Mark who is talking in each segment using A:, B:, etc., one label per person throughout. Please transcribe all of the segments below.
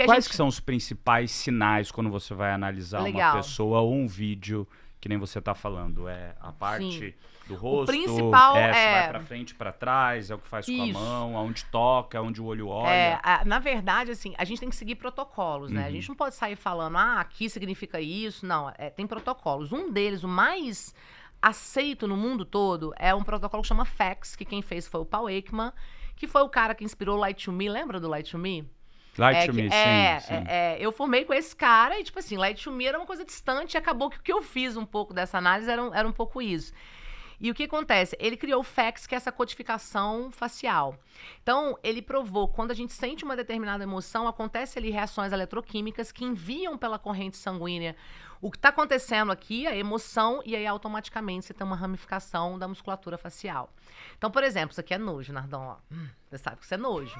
A: quais que são os principais sinais quando você vai analisar uma pessoa ou um vídeo, que nem você tá falando? É a parte do rosto,
B: o principal
A: se vai pra frente, pra trás, é o que faz com a mão, aonde toca, aonde o olho olha.
B: Na verdade, assim, a gente tem que seguir protocolos, né? A gente não pode sair falando, aqui significa isso. Não, tem protocolos. Um deles, o mais aceito no mundo todo, é um protocolo que chama FACS, que quem fez foi o Paul Ekman, que foi o cara que inspirou o Light to Me. Lembra do Light to Me?
A: Light to Me, sim.
B: Eu formei com esse cara e, tipo assim, Light to Me era uma coisa distante e acabou que o que eu fiz um pouco dessa análise era um pouco isso. E o que acontece? Ele criou o FACS, que é essa codificação facial. Então, ele provou que quando a gente sente uma determinada emoção, acontece ali reações eletroquímicas que enviam pela corrente sanguínea o que está acontecendo aqui, a emoção, e aí automaticamente você tem uma ramificação da musculatura facial. Então, por exemplo, isso aqui é nojo, Nardon. Ó. Você sabe que isso é nojo.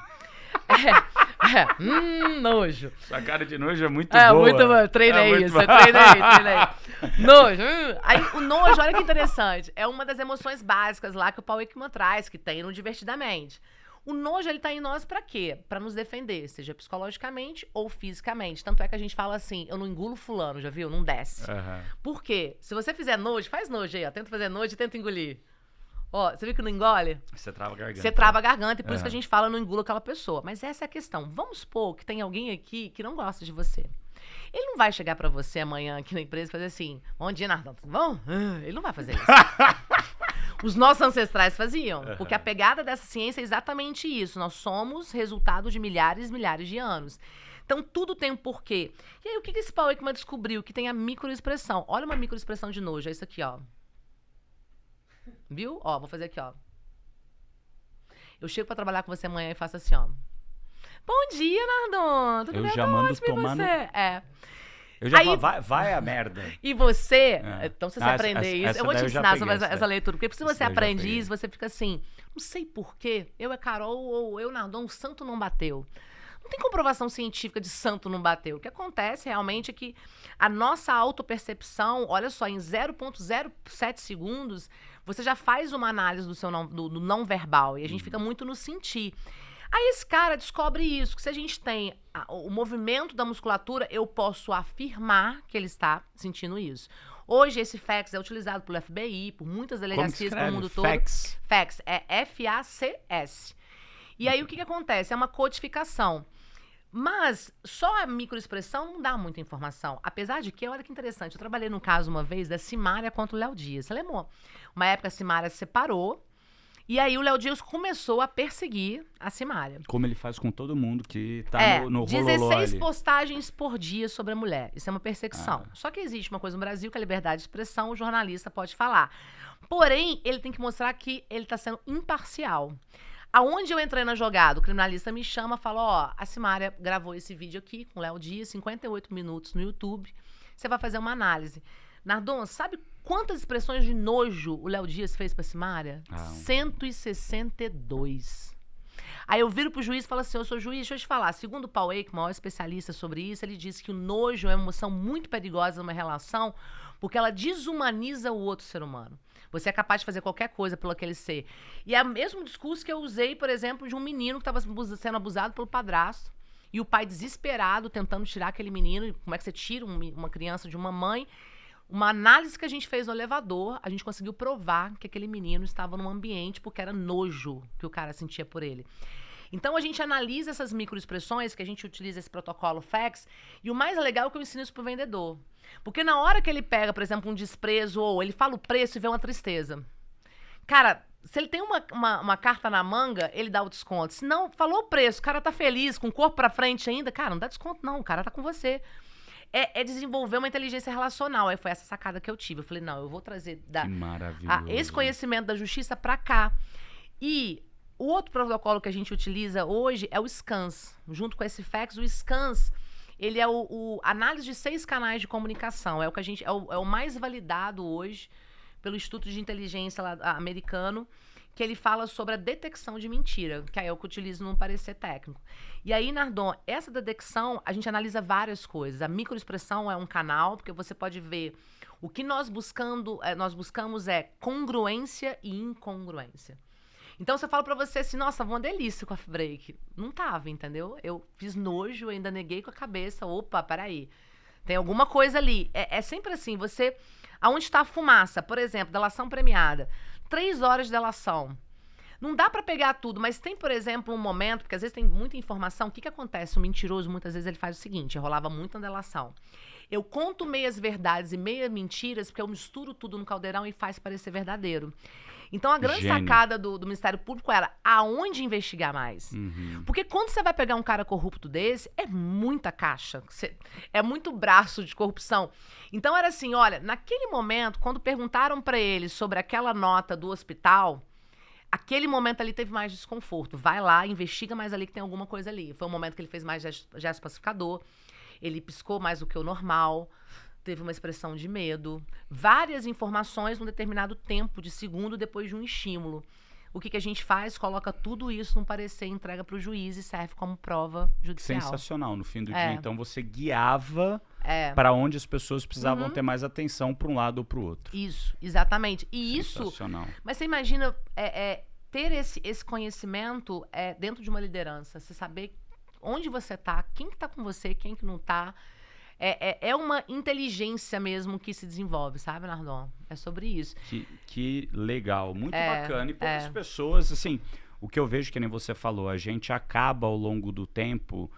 B: Nojo.
A: Sua cara de nojo é muito boa.
B: Muito boa. Treinei isso. Treinei. Nojo. Aí, o nojo, olha que interessante. É uma das emoções básicas lá que o Paul Ekman traz, que tem no Divertidamente. O nojo, ele tá em nós pra quê? Pra nos defender, seja psicologicamente ou fisicamente. Tanto é que a gente fala assim, eu não engulo fulano, já viu? Não desce. Por quê? Se você fizer nojo, faz nojo aí, ó. Tenta fazer nojo e tenta engolir. Ó, você viu que não engole?
A: Você trava a garganta.
B: Você trava a garganta e por isso que a gente fala não engula aquela pessoa. Mas essa é a questão. Vamos supor que tem alguém aqui que não gosta de você. Ele não vai chegar pra você amanhã aqui na empresa e fazer assim, bom dia, Nardon, tudo bom? Ele não vai fazer isso. Os nossos ancestrais faziam, porque a pegada dessa ciência é exatamente isso. Nós somos resultado de milhares e milhares de anos. Então, tudo tem um porquê. E aí, o que esse Paul Ekman descobriu? Que tem a microexpressão. Olha uma microexpressão de nojo, é isso aqui, ó. Viu? Ó, vou fazer aqui, ó. Eu chego pra trabalhar com você amanhã e faço assim, ó. Bom dia, Nardon. Tudo bem?
A: Eu já mando tomar no... Eu já falo, vai a merda.
B: E você, então se você aprender isso, eu vou te ensinar sobre essa leitura, porque se você aprende isso, você fica assim, não sei porquê, eu é Carol ou eu, Nardon, o santo não bateu. Não tem comprovação científica de santo não bateu. O que acontece realmente é que a nossa autopercepção, olha só, em 0,07 segundos, você já faz uma análise do seu do não verbal, e a gente fica muito no sentir. Aí esse cara descobre isso, que se a gente tem o movimento da musculatura, eu posso afirmar que ele está sentindo isso. Hoje esse FACS é utilizado pelo FBI, por muitas delegacias pelo mundo todo. FACS é F-A-C-S. E aí o que acontece? É uma codificação. Mas só a microexpressão não dá muita informação. Apesar de que, olha que interessante, eu trabalhei num caso uma vez da Simária contra o Léo Dias. Você lembrou? Uma época a Simária se separou. E aí o Léo Dias começou a perseguir a Simária.
A: Como ele faz com todo mundo que tá no rololó
B: 16
A: ali.
B: postagens por dia sobre a mulher. Isso é uma perseguição. Só que existe uma coisa no Brasil que é a liberdade de expressão, o jornalista pode falar. Porém, ele tem que mostrar que ele tá sendo imparcial. Aonde eu entrei na jogada, o criminalista me chama e fala, ó, a Simária gravou esse vídeo aqui com o Léo Dias, 58 minutos no YouTube. Você vai fazer uma análise. Nardon, sabe quantas expressões de nojo o Léo Dias fez pra Simária? 162. Aí eu viro pro juiz e falo assim, eu sou juiz, deixa eu te falar, segundo o Paul Ekman, maior especialista sobre isso, ele disse que o nojo é uma emoção muito perigosa numa relação, porque ela desumaniza o outro ser humano. Você é capaz de fazer qualquer coisa pelo aquele ser. E é o mesmo discurso que eu usei, por exemplo, de um menino que estava sendo abusado pelo padrasto, e o pai desesperado tentando tirar aquele menino. Como é que você tira uma criança de uma mãe? Uma análise que a gente fez no elevador, a gente conseguiu provar que aquele menino estava num ambiente porque era nojo que o cara sentia por ele. Então, a gente analisa essas microexpressões, que a gente utiliza esse protocolo FACS, e o mais legal é que eu ensino isso pro vendedor. Porque na hora que ele pega, por exemplo, um desprezo, ou ele fala o preço e vê uma tristeza. Cara, se ele tem uma carta na manga, ele dá o desconto. Se não, falou o preço, o cara tá feliz, com o corpo pra frente ainda, cara, não dá desconto não, o cara tá com você. É desenvolver uma inteligência relacional. Aí foi essa sacada que eu tive. Eu falei, não, eu vou trazer esse conhecimento da justiça pra cá. E o outro protocolo que a gente utiliza hoje é o SCANS. Junto com esse FACS, o SCANS, ele é a análise de 6 canais de comunicação. É o que a gente é o mais validado hoje pelo Instituto de Inteligência americano, que ele fala sobre a detecção de mentira, que é o que eu utilizo num parecer técnico. E aí, Nardon, essa detecção, a gente analisa várias coisas. A microexpressão é um canal, porque você pode ver o que nós buscamos é congruência e incongruência. Então, se eu falo pra você assim, nossa, uma delícia o coffee break. Não tava, entendeu? Eu fiz nojo, ainda neguei com a cabeça. Opa, peraí. Tem alguma coisa ali. É sempre assim, você... Aonde está a fumaça? Por exemplo, delação premiada. 3 horas de delação. Não dá pra pegar tudo, mas tem, por exemplo, um momento, porque às vezes tem muita informação. O que acontece? O mentiroso, muitas vezes, ele faz o seguinte, rolava muito na delação. Eu conto meias verdades e meias mentiras, porque eu misturo tudo no caldeirão e faz parecer verdadeiro. Então, a grande sacada do Ministério Público era aonde investigar mais. Porque quando você vai pegar um cara corrupto desse, é muita caixa. É muito braço de corrupção. Então, era assim, olha, naquele momento, quando perguntaram pra ele sobre aquela nota do hospital, aquele momento ali teve mais desconforto. Vai lá, investiga mais ali que tem alguma coisa ali. Foi um momento que ele fez mais gesto pacificador. Ele piscou mais do que o normal. Teve uma expressão de medo, várias informações num determinado tempo de segundo depois de um estímulo. O que a gente faz? Coloca tudo isso num parecer, entrega para o juiz e serve como prova judicial.
A: Sensacional. No fim do dia, então, você guiava para onde as pessoas precisavam ter mais atenção para um lado ou para o outro.
B: Isso, exatamente. E
A: sensacional.
B: Isso... Mas você imagina ter esse conhecimento dentro de uma liderança, você saber onde você está, quem que está com você, quem que não está. É uma inteligência mesmo que se desenvolve, sabe, Nardon? É sobre isso.
A: Que legal, muito bacana. E poucas pessoas, assim, o que eu vejo, que nem você falou, a gente acaba ao longo do tempo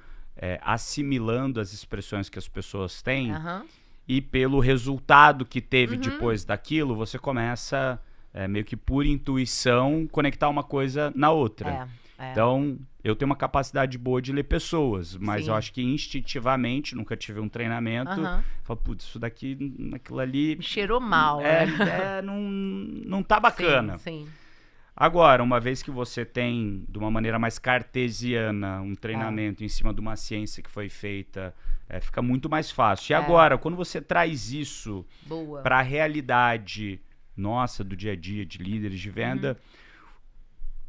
A: assimilando as expressões que as pessoas têm e pelo resultado que teve depois daquilo, você começa, meio que por intuição, conectar uma coisa na outra. Então, eu tenho uma capacidade boa de ler pessoas, mas eu acho que instintivamente, nunca tive um treinamento, falo, putz, isso daqui, aquilo ali...
B: Me cheirou mal,
A: não tá bacana.
B: Sim.
A: Agora, uma vez que você tem, de uma maneira mais cartesiana, um treinamento em cima de uma ciência que foi feita, fica muito mais fácil. E agora, quando você traz isso para a realidade nossa, do dia a dia, de líderes de venda...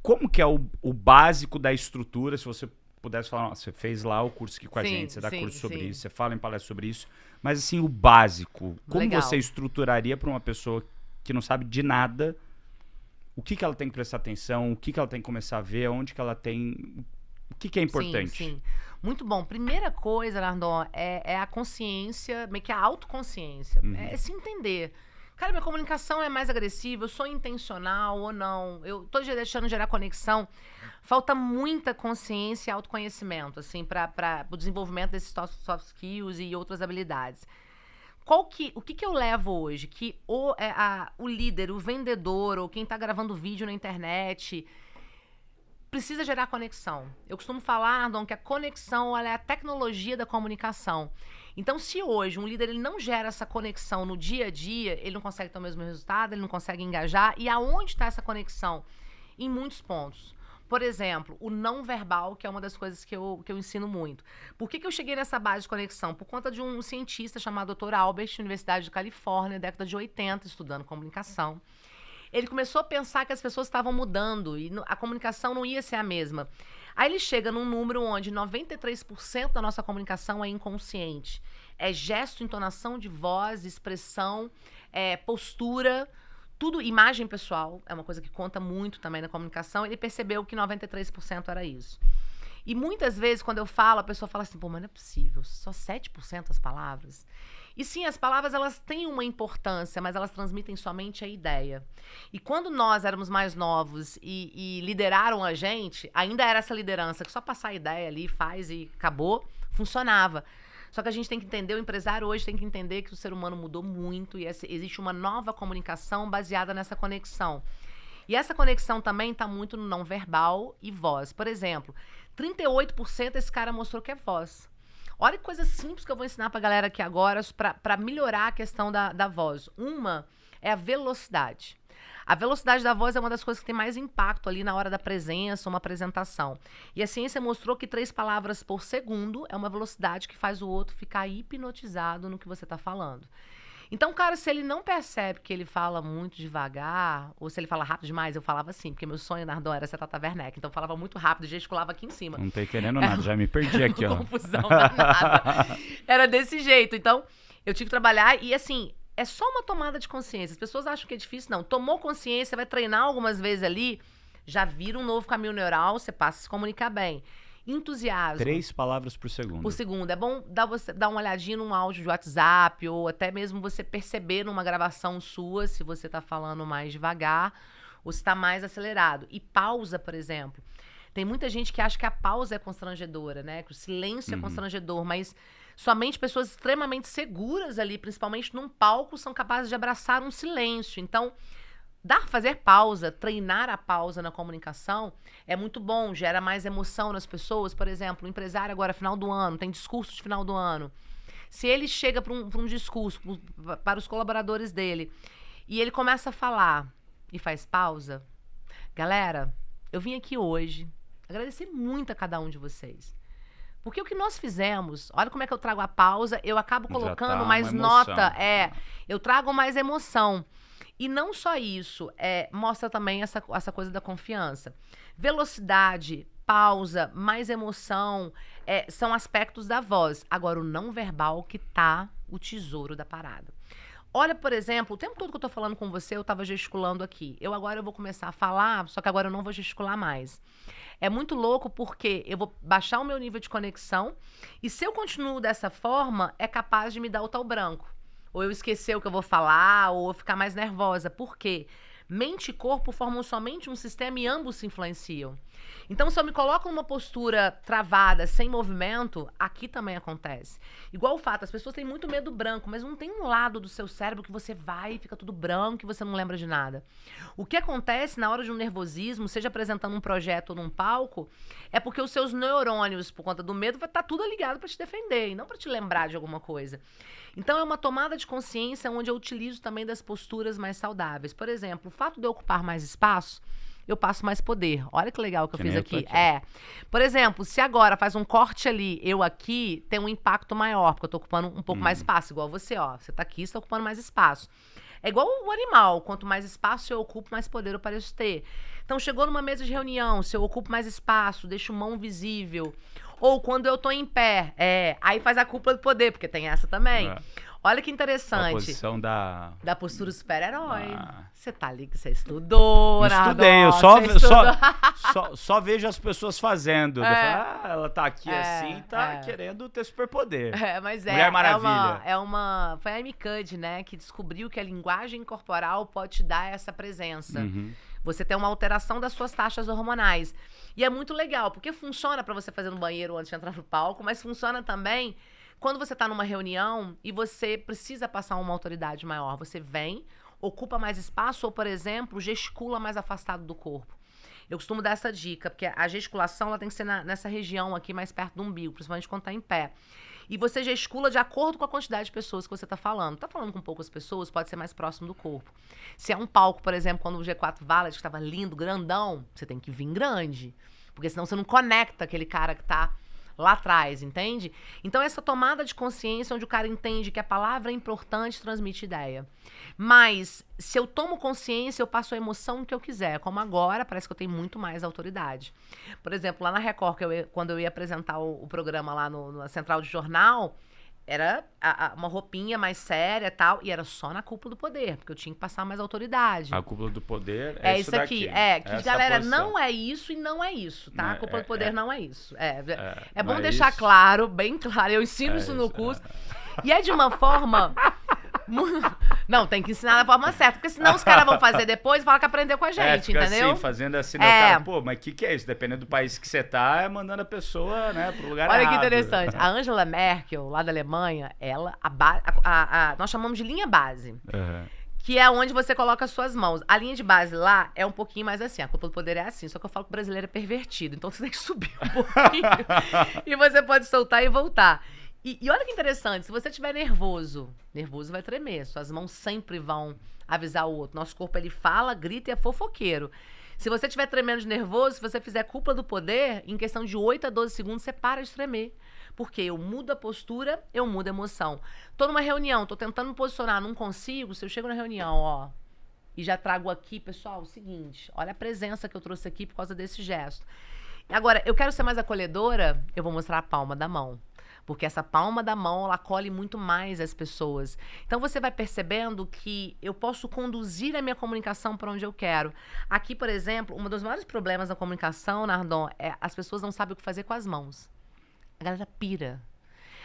A: Como que é o básico da estrutura, se você pudesse falar, você fez lá o curso aqui com a gente, você dá curso sobre isso, você fala em palestra sobre isso, mas assim, o básico, como você estruturaria para uma pessoa que não sabe de nada, o que ela tem que prestar atenção, o que ela tem que começar a ver, onde que ela tem... O que é importante?
B: Sim. Muito bom. Primeira coisa, Nardon, é a consciência, meio que a autoconsciência, é se entender. Cara, minha comunicação é mais agressiva, eu sou intencional ou não, eu tô deixando gerar conexão. Falta muita consciência e autoconhecimento, assim, para o desenvolvimento desses soft skills e outras habilidades. O que eu levo hoje? Que o líder, o vendedor, ou quem tá gravando vídeo na internet, precisa gerar conexão. Eu costumo falar, Nardon, que a conexão ela é a tecnologia da comunicação. Então, se hoje um líder ele não gera essa conexão no dia a dia, ele não consegue ter o mesmo resultado, ele não consegue engajar. E aonde está essa conexão? Em muitos pontos. Por exemplo, o não verbal, que é uma das coisas que eu ensino muito. Por que eu cheguei nessa base de conexão? Por conta de um cientista chamado Dr. Albert, Universidade de Califórnia, década de 80, estudando comunicação. Ele começou a pensar que as pessoas estavam mudando e a comunicação não ia ser a mesma. Aí ele chega num número onde 93% da nossa comunicação é inconsciente. É gesto, entonação de voz, expressão, postura, tudo, imagem pessoal, é uma coisa que conta muito também na comunicação. Ele percebeu que 93% era isso. E muitas vezes, quando eu falo, a pessoa fala assim, pô, mas não é possível, só 7% as palavras. E sim, as palavras, elas têm uma importância, mas elas transmitem somente a ideia. E quando nós éramos mais novos e lideraram a gente, ainda era essa liderança, que só passar a ideia ali, faz e acabou, funcionava. Só que a gente tem que entender, o empresário hoje tem que entender que o ser humano mudou muito e existe uma nova comunicação baseada nessa conexão. E essa conexão também está muito no não verbal e voz. Por exemplo, 38% esse cara mostrou que é voz. Olha que coisa simples que eu vou ensinar pra galera aqui agora para melhorar a questão da voz. Uma é a velocidade. A velocidade da voz é uma das coisas que tem mais impacto ali na hora da presença, uma apresentação. E a ciência mostrou que 3 palavras por segundo é uma velocidade que faz o outro ficar hipnotizado no que você está falando. Então, cara, se ele não percebe que ele fala muito devagar, ou se ele fala rápido demais, eu falava assim, porque meu sonho, Nardon, era ser Tata Werneck. Então eu falava muito rápido, gesticulava aqui em cima.
A: Não tô entendendo nada, já me perdi aqui, ó.
B: Confusão, nada. Era desse jeito. Então, eu tive que trabalhar e, assim, é só uma tomada de consciência. As pessoas acham que é difícil, não. Tomou consciência, vai treinar algumas vezes ali, já vira um novo caminho neural, você passa a se comunicar bem. Entusiasmo.
A: 3 palavras por segundo.
B: Por segundo. É bom você dar uma olhadinha num áudio de WhatsApp, ou até mesmo você perceber numa gravação sua se você tá falando mais devagar ou se tá mais acelerado. E pausa, por exemplo. Tem muita gente que acha que a pausa é constrangedora, né? Que o silêncio é constrangedor, mas somente pessoas extremamente seguras ali, principalmente num palco, são capazes de abraçar um silêncio. Então, fazer pausa, treinar a pausa na comunicação é muito bom, gera mais emoção nas pessoas. Por exemplo, o empresário agora, final do ano, tem discurso de final do ano. Se ele chega para um discurso para os colaboradores dele e ele começa a falar e faz pausa, galera, eu vim aqui hoje agradecer muito a cada um de vocês. Porque o que nós fizemos, olha como é que eu trago a pausa, eu acabo colocando mais nota, eu trago mais emoção. E não só isso, mostra também essa coisa da confiança. Velocidade, pausa, mais emoção, são aspectos da voz. Agora, o não verbal que tá o tesouro da parada. Olha, por exemplo, o tempo todo que eu tô falando com você, eu tava gesticulando aqui. Agora eu vou começar a falar, só que agora eu não vou gesticular mais. É muito louco porque eu vou baixar o meu nível de conexão e se eu continuo dessa forma, é capaz de me dar o tal branco. Ou eu esquecer o que eu vou falar, ou eu ficar mais nervosa. Por quê? Mente e corpo formam somente um sistema e ambos se influenciam. Então, se eu me coloco numa postura travada, sem movimento, aqui também acontece. Igual o fato, as pessoas têm muito medo branco, mas não tem um lado do seu cérebro que você vai e fica tudo branco e você não lembra de nada. O que acontece na hora de um nervosismo, seja apresentando um projeto ou num palco, é porque os seus neurônios, por conta do medo, vai estar tudo ligado para te defender e não para te lembrar de alguma coisa. Então, é uma tomada de consciência onde eu utilizo também das posturas mais saudáveis. Por exemplo, o fato de eu ocupar mais espaço, eu passo mais poder. Olha que legal que eu fiz aqui. Por exemplo, se agora faz um corte ali, eu aqui, tem um impacto maior, porque eu tô ocupando um pouco mais espaço, igual você, ó. Você tá aqui, você tá ocupando mais espaço. É igual o animal, quanto mais espaço eu ocupo, mais poder eu pareço ter. Então, chegou numa mesa de reunião, se eu ocupo mais espaço, deixo mão visível. Ou quando eu tô em pé, aí faz a cúpula do poder, porque tem essa também. Olha que interessante.
A: A posição da
B: postura super-herói. Você tá ali que você estudou,
A: né? Estudei, eu só vejo as pessoas fazendo. Ela tá aqui assim, tá querendo ter superpoder.
B: Mas
A: Mulher Maravilha.
B: Foi a Amy Cuddy, né, que descobriu que a linguagem corporal pode te dar essa presença. Você tem uma alteração das suas taxas hormonais. E é muito legal, porque funciona pra você fazer no banheiro antes de entrar no palco, mas funciona também quando você tá numa reunião e você precisa passar uma autoridade maior. Você vem, ocupa mais espaço ou, por exemplo, gesticula mais afastado do corpo. Eu costumo dar essa dica, porque a gesticulação ela tem que ser nessa região aqui, mais perto do umbigo, principalmente quando tá em pé. E você gesticula de acordo com a quantidade de pessoas que você tá falando. Tá falando com poucas pessoas, pode ser mais próximo do corpo. Se é um palco, por exemplo, quando o G4 Valet, que tava lindo, grandão, você tem que vir grande. Porque senão você não conecta aquele cara que tá lá atrás, entende? Então, essa tomada de consciência onde o cara entende que a palavra é importante, transmite ideia. Mas, se eu tomo consciência, eu passo a emoção que eu quiser. Como agora, parece que eu tenho muito mais autoridade. Por exemplo, lá na Record, quando eu ia apresentar o programa lá na Central de Jornal, era uma roupinha mais séria e tal, e era só na Cúpula do Poder, porque eu tinha que passar mais autoridade.
A: A Cúpula do Poder
B: é isso aqui. Galera, não é isso e não é isso, tá? A Cúpula do Poder não é isso. É bom deixar claro, bem claro. Eu ensino isso no curso. E é de uma forma... Não, tem que ensinar da forma certa, porque senão os caras vão fazer depois e falar que aprendeu com a gente, entendeu?
A: Assim, fazendo assim, o cara, pô, mas o que é isso? Dependendo do país que você tá, é mandando a pessoa, né, pro lugar errado.
B: Olha que interessante. A Angela Merkel, lá da Alemanha, ela, nós chamamos de linha base. Que é onde você coloca as suas mãos. A linha de base lá é um pouquinho mais assim. A Cúpula do Poder é assim. Só que eu falo que o brasileiro é pervertido. Então você tem que subir um pouquinho. E você pode soltar e voltar. E olha que interessante, se você estiver nervoso vai tremer, suas mãos sempre vão avisar o outro. Nosso corpo, ele fala, grita e é fofoqueiro. Se você estiver tremendo de nervoso, se você fizer Cúpula do Poder, em questão de 8 a 12 segundos, você para de tremer. Porque eu mudo a postura, eu mudo a emoção. Tô numa reunião, tô tentando me posicionar, não consigo, se eu chego na reunião, ó, e já trago aqui, pessoal, o seguinte, olha a presença que eu trouxe aqui por causa desse gesto. Agora, eu quero ser mais acolhedora, eu vou mostrar a palma da mão. Porque essa palma da mão, ela acolhe muito mais as pessoas. Então você vai percebendo que eu posso conduzir a minha comunicação para onde eu quero. Aqui, por exemplo, um dos maiores problemas da comunicação, Nardon, é as pessoas não sabem o que fazer com as mãos. A galera pira.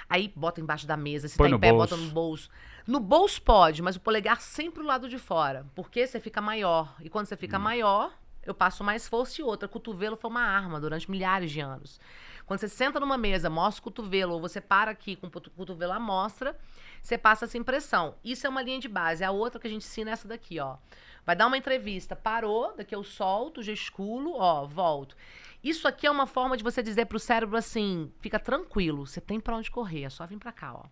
B: Aí bota embaixo da mesa, se
A: Põe
B: tá
A: no
B: em pé,
A: bolso.
B: bota no bolso. No bolso pode, mas o polegar sempre do lado de fora. Porque você fica maior. E quando você fica maior, eu passo mais força. E outra, cotovelo foi uma arma durante milhares de anos. Quando você senta numa mesa, mostra o cotovelo, ou você para aqui com o cotovelo à mostra, você passa essa impressão. Isso é uma linha de base. A outra que a gente ensina é essa daqui, ó. Vai dar uma entrevista, parou, daqui eu solto, gesticulo, ó, volto. Isso aqui é uma forma de você dizer pro cérebro assim, fica tranquilo, você tem pra onde correr, é só vir pra cá, ó.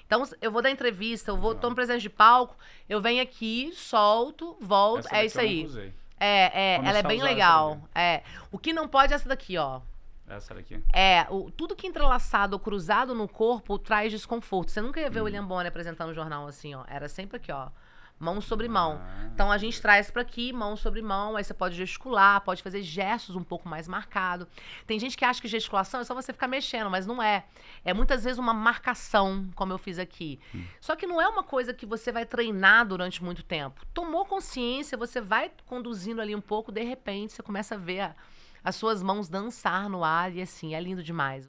B: Então, eu vou dar entrevista, tô no presença de palco, eu venho aqui, solto, volto,
A: Essa
B: é
A: daqui
B: isso
A: eu
B: aí.
A: nunca usei.
B: Ela é
A: Começar a
B: bem
A: usar essa
B: legal.
A: daqui.
B: O que não pode é essa daqui, ó.
A: Essa daqui.
B: Tudo que entrelaçado ou cruzado no corpo traz desconforto. Você nunca ia ver o William Bonner apresentando o jornal assim, ó. Era sempre aqui, ó. Mão sobre mão. Então a gente traz pra aqui, mão sobre mão. Aí você pode gesticular, pode fazer gestos um pouco mais marcados. Tem gente que acha que gesticulação é só você ficar mexendo, mas não é. É muitas vezes uma marcação, como eu fiz aqui. Só que não é uma coisa que você vai treinar durante muito tempo. Tomou consciência, você vai conduzindo ali um pouco, de repente você começa a ver as suas mãos dançar no ar e assim, é lindo demais.